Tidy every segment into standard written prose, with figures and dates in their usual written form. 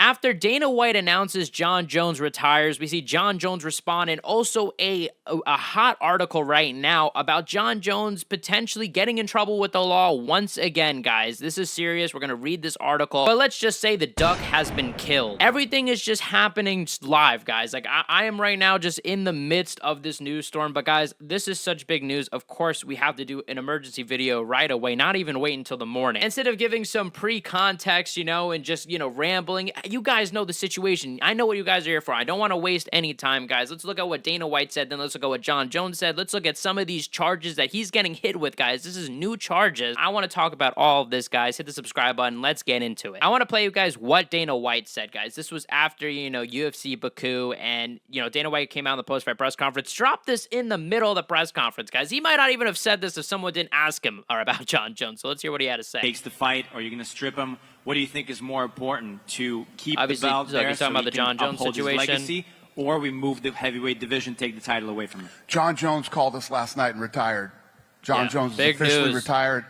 After Dana White announces Jon Jones retires, we see Jon Jones respond, and also a hot article right now about Jon Jones potentially getting in trouble with the law once again, guys. This is serious. We're going to read this article, but let's just say the duck has been killed. Everything is just happening live, guys. Like, I am right now just in the midst of this news storm, but guys, this is such big news. Of course, we have to do an emergency video right away, not even wait until the morning. Instead of giving some pre-context, and just, rambling, you guys know the situation. I know what you guys are here for. I don't want to waste any time, guys. Let's look at what Dana White said, then let's look at what Jon Jones said. Let's look at some of these charges that he's getting hit with, guys. This is new charges. I want to talk about all of this, guys. Hit the subscribe button. Let's get into it. I want to play you guys what Dana White said, guys. This was after, UFC Baku, and, Dana White came out in the post-fight press conference, dropped this in the middle of the press conference, guys. He might not even have said this if someone didn't ask him about Jon Jones. So let's hear what he had to say. Takes the fight, or are you going to strip him? What do you think is more important, to keep Obviously, the belt there he's talking about the Jon Jones situation, legacy, or we move the heavyweight division, take the title away from him? Jon Jones called us last night and retired. Jon Jones is officially retired.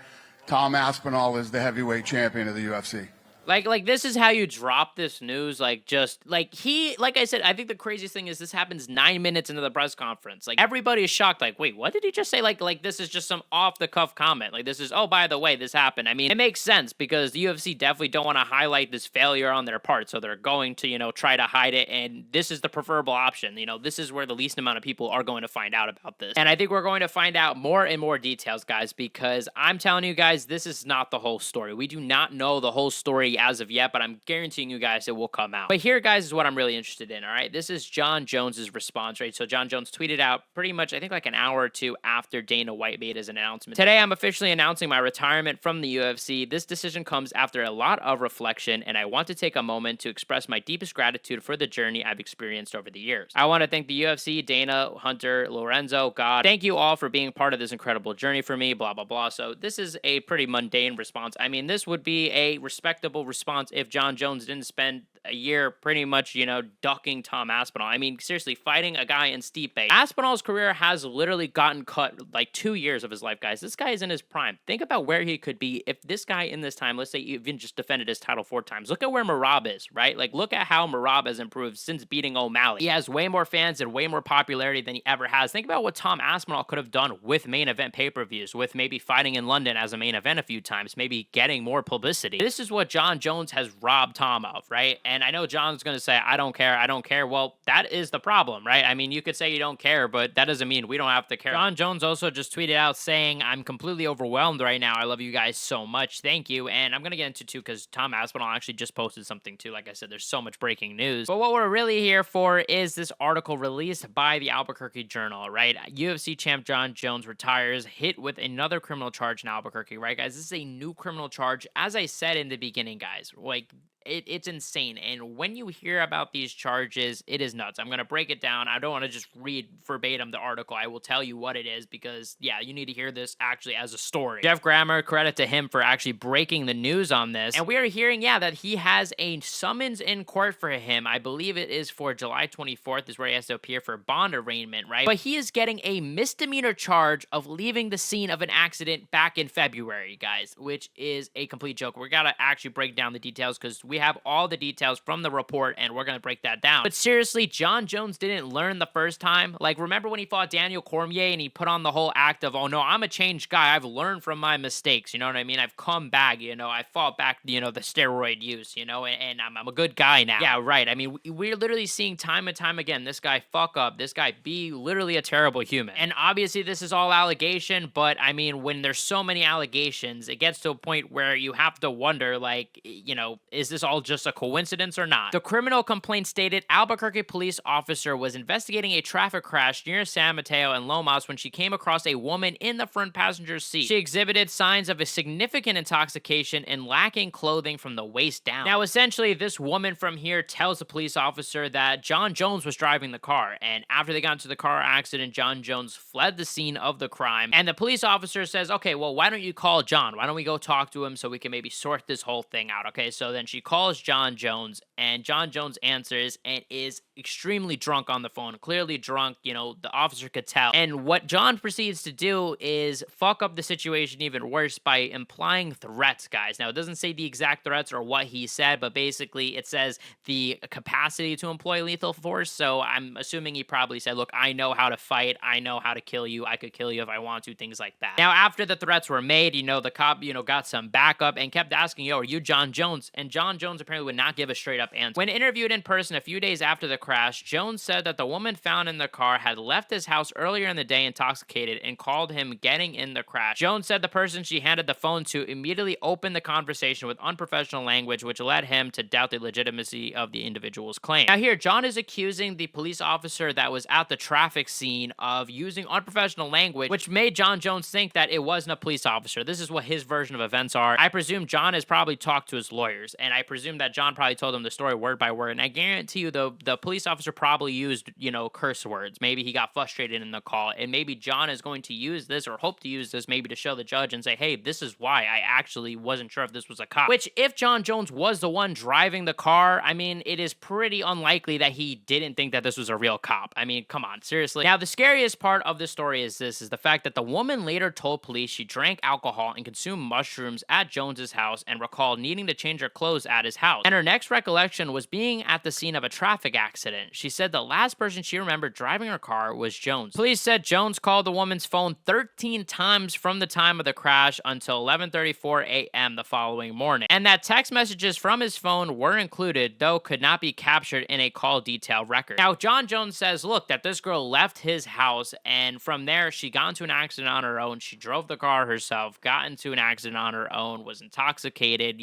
Tom Aspinall is the heavyweight champion of the UFC. Like this is how you drop this news. Like I said, I think the craziest thing is this happens 9 minutes into the press conference. Like, everybody is shocked. Like, wait, what did he just say? Like this is just some off the cuff comment. Like, this is, oh, by the way, this happened. I mean, it makes sense because the UFC definitely don't want to highlight this failure on their part. So they're going to, try to hide it. And this is the preferable option. This is where the least amount of people are going to find out about this. And I think we're going to find out more and more details, guys, because I'm telling you guys, this is not the whole story. We do not know the whole story as of yet, but I'm guaranteeing you guys it will come out. But here, guys, is what I'm really interested in, all right? This is Jon Jones's response, right? So Jon Jones tweeted out pretty much, I think, like an hour or two after Dana White made his announcement. Today, I'm officially announcing my retirement from the UFC. This decision comes after a lot of reflection, and I want to take a moment to express my deepest gratitude for the journey I've experienced over the years. I want to thank the UFC, Dana, Hunter, Lorenzo, God. Thank you all for being part of this incredible journey for me, blah, blah, blah. So this is a pretty mundane response. I mean, this would be a respectable response if Jon Jones didn't spend a year pretty much, ducking Tom Aspinall. I mean, seriously, fighting a guy in Stipe. Aspinall's career has literally gotten cut like 2 years of his life, guys. This guy is in his prime. Think about where he could be if this guy in this time, let's say, even just defended his title 4 times. Look at where Merab is, right? Like, look at how Merab has improved since beating O'Malley. He has way more fans and way more popularity than he ever has. Think about what Tom Aspinall could have done with main event pay-per-views, with maybe fighting in London as a main event a few times, maybe getting more publicity. This is what Jon Jones has robbed Tom of, right? And I know John's going to say, I don't care. Well, that is the problem, right? I mean, you could say you don't care, but that doesn't mean we don't have to care. Jon Jones also just tweeted out saying, I'm completely overwhelmed right now. I love you guys so much. Thank you. And I'm going to get into too, because Tom Aspinall actually just posted something too. Like I said, there's so much breaking news. But what we're really here for is this article released by the Albuquerque Journal, right? UFC champ Jon Jones retires, hit with another criminal charge in Albuquerque, right, guys? This is a new criminal charge. As I said in the beginning, guys, like, it's insane. And when you hear about these charges, it is nuts. I'm going to break it down. I don't want to just read verbatim the article. I will tell you what it is because, yeah, you need to hear this actually as a story. Jeff Grammer, credit to him for actually breaking the news on this. And we are hearing, that he has a summons in court for him. I believe it is for July 24th is where he has to appear for bond arraignment, right? But he is getting a misdemeanor charge of leaving the scene of an accident back in February, guys, which is a complete joke. We're going to actually break down the details because we have all the details from the report, and we're going to break that down. But seriously, Jon Jones didn't learn the first time. Like, remember when he fought Daniel Cormier and he put on the whole act of, oh no, I'm a changed guy. I've learned from my mistakes. You know what I mean? I've come back, I fought back, the steroid use, and I'm a good guy now. Yeah, right. I mean, we're literally seeing time and time again, this guy fuck up, this guy be literally a terrible human. And obviously this is all allegation, but I mean, when there's so many allegations, it gets to a point where you have to wonder, like, is this all just a coincidence or not? The criminal complaint stated Albuquerque police officer was investigating a traffic crash near San Mateo and Lomas when she came across a woman in the front passenger seat. She exhibited signs of a significant intoxication and lacking clothing from the waist down. Now, essentially, this woman from here tells the police officer that Jon Jones was driving the car, and after they got into the car accident, Jon Jones fled the scene of the crime, and the police officer says, okay, well, why don't you call Jon? Why don't we go talk to him so we can maybe sort this whole thing out, okay? So then she calls calls Jon Jones, and Jon Jones answers and is extremely drunk on the phone, clearly drunk, the officer could tell. And what Jon proceeds to do is fuck up the situation even worse by implying threats, guys. Now, it doesn't say the exact threats or what he said, but basically it says the capacity to employ lethal force. So I'm assuming he probably said, look, I know how to fight. I know how to kill you. I could kill you if I want to, things like that. Now, after the threats were made, the cop, got some backup and kept asking, yo, are you Jon Jones? And Jon Jones apparently would not give a straight up answer. When interviewed in person a few days after the crash, Jones said that the woman found in the car had left his house earlier in the day intoxicated and called him getting in the crash. Jones said the person she handed the phone to immediately opened the conversation with unprofessional language, which led him to doubt the legitimacy of the individual's claim. Now here, Jon is accusing the police officer that was at the traffic scene of using unprofessional language, which made Jon Jones think that it wasn't a police officer. This is what his version of events are. I presume Jon has probably talked to his lawyers, and I presume that Jon probably told him the story word by word, and I guarantee you the police officer probably used, curse words. Maybe he got frustrated in the call, and maybe Jon is going to use this or hope to use this maybe to show the judge and say, hey, this is why I actually wasn't sure if this was a cop. Which, if Jon Jones was the one driving the car, I mean, it is pretty unlikely that he didn't think that this was a real cop. I mean, come on, seriously. Now, the scariest part of this story is the fact that the woman later told police she drank alcohol and consumed mushrooms at Jones's house and recalled needing to change her clothes at his house. And her next recollection was being at the scene of a traffic accident. She said the last person she remembered driving her car was Jones. Police said Jones called the woman's phone 13 times from the time of the crash until 11:34 a.m. the following morning, and that text messages from his phone were included, though could not be captured in a call detail record. Now, Jon Jones says, look, that this girl left his house, and from there, she got into an accident on her own. She drove the car herself, got into an accident on her own, was intoxicated,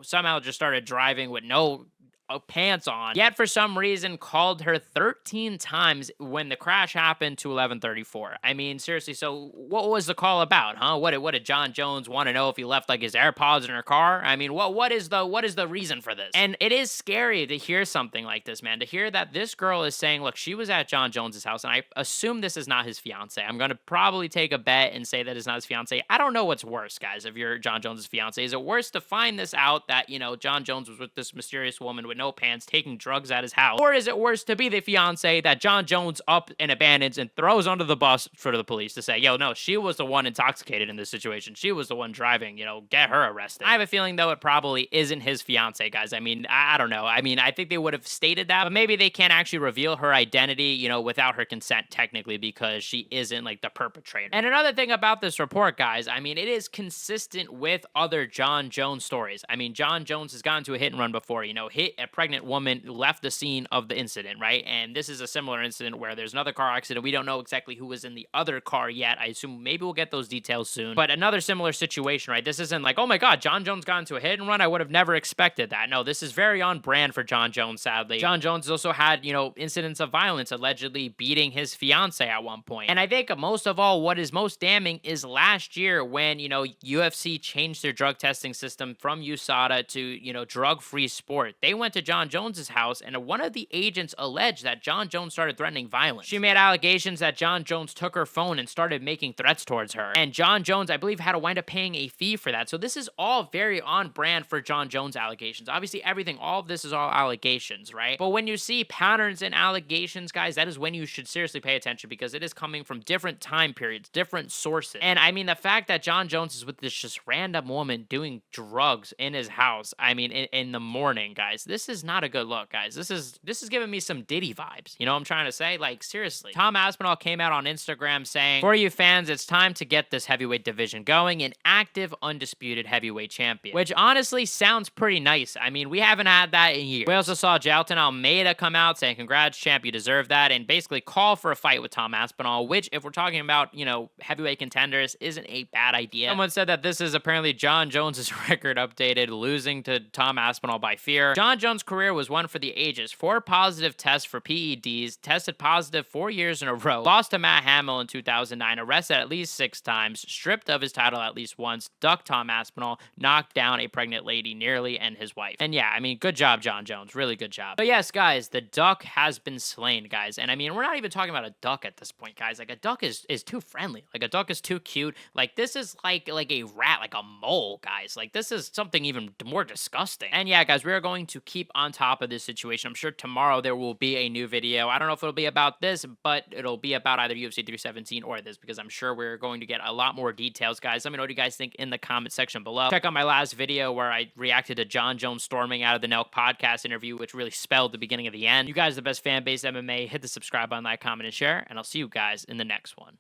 somehow just started driving with no pants on, yet for some reason called her 13 times when the crash happened to 11:34. I mean, seriously, so what was the call about, huh? What did Jon Jones want to know if he left like his AirPods in her car? I mean, what is the reason for this? And it is scary to hear something like this, man, to hear that this girl is saying, look, she was at Jon Jones's house, and I assume this is not his fiance. I'm going to probably take a bet and say that it's not his fiance. I don't know what's worse, guys, if you're Jon Jones's fiance. Is it worse to find this out that, Jon Jones was with this mysterious woman with no pants taking drugs at his house? Or is it worse to be the fiance that Jon Jones up and abandons and throws under the bus for the police to say, yo, no, she was the one intoxicated in this situation. She was the one driving, get her arrested. I have a feeling, though, it probably isn't his fiance, guys. I mean, I don't know. I mean, I think they would have stated that, but maybe they can't actually reveal her identity, without her consent, technically, because she isn't, like, the perpetrator. And another thing about this report, guys, I mean, it is consistent with other Jon Jones stories. I mean, Jon Jones has gotten to a hit and run before, hit a pregnant woman, left the scene of the incident, right? And this is a similar incident where there's another car accident. We don't know exactly who was in the other car yet. I assume maybe we'll get those details soon. But another similar situation, right? This isn't like, oh my God, Jon Jones got into a hit and run. I would have never expected that. No, this is very on brand for Jon Jones, sadly. Jon Jones also had, incidents of violence, allegedly beating his fiance at one point. And I think most of all, what is most damning is last year when, UFC changed their drug testing system from USADA to, drug-free sport. They went to Jon Jones's house, and one of the agents alleged that Jon Jones started threatening violence. She made allegations that Jon Jones took her phone and started making threats towards her. And Jon Jones, I believe, had to wind up paying a fee for that. So this is all very on brand for Jon Jones allegations. Obviously, all of this is all allegations, right? But when you see patterns in allegations, guys, that is when you should seriously pay attention, because it is coming from different time periods, different sources. And I mean, the fact that Jon Jones is with this just random woman doing drugs in his house, I mean, in the morning, guys, this is not a good look, guys. This is giving me some Diddy vibes. You know what I'm trying to say? Like, seriously. Tom Aspinall came out on Instagram saying, for you fans, it's time to get this heavyweight division going, an active, undisputed heavyweight champion. Which honestly sounds pretty nice. I mean, we haven't had that in years. We also saw Jailton Almeida come out saying, congrats, champ, you deserve that, and basically call for a fight with Tom Aspinall, which, if we're talking about, heavyweight contenders, isn't a bad idea. Someone said that this is apparently Jon Jones's record updated, losing to Tom Aspinall by fear. Jon Jones Jones' career was one for the ages. 4 positive tests for PEDs, tested positive 4 years in a row, lost to Matt Hamill in 2009, arrested at least 6 times, stripped of his title at least once, ducked Tom Aspinall, knocked down a pregnant lady nearly and his wife. And yeah, I mean, good job, Jon Jones. Really good job. But yes, guys, the duck has been slain, guys. And I mean, we're not even talking about a duck at this point, guys. Like, a duck is too friendly. Like, a duck is too cute. Like, this is like a rat, like a mole, guys. Like, this is something even more disgusting. And yeah, guys, we are going to keep on top of this situation. I'm sure tomorrow there will be a new video. I don't know if it'll be about this, but it'll be about either UFC 317 or this, because I'm sure we're going to get a lot more details, guys. Let me know what you guys think in the comment section below. Check out my last video where I reacted to Jon Jones storming out of the Nelk podcast interview, which really spelled the beginning of the end. You guys are the best fan base MMA. Hit the subscribe button, like, comment, and share, and I'll see you guys in the next one.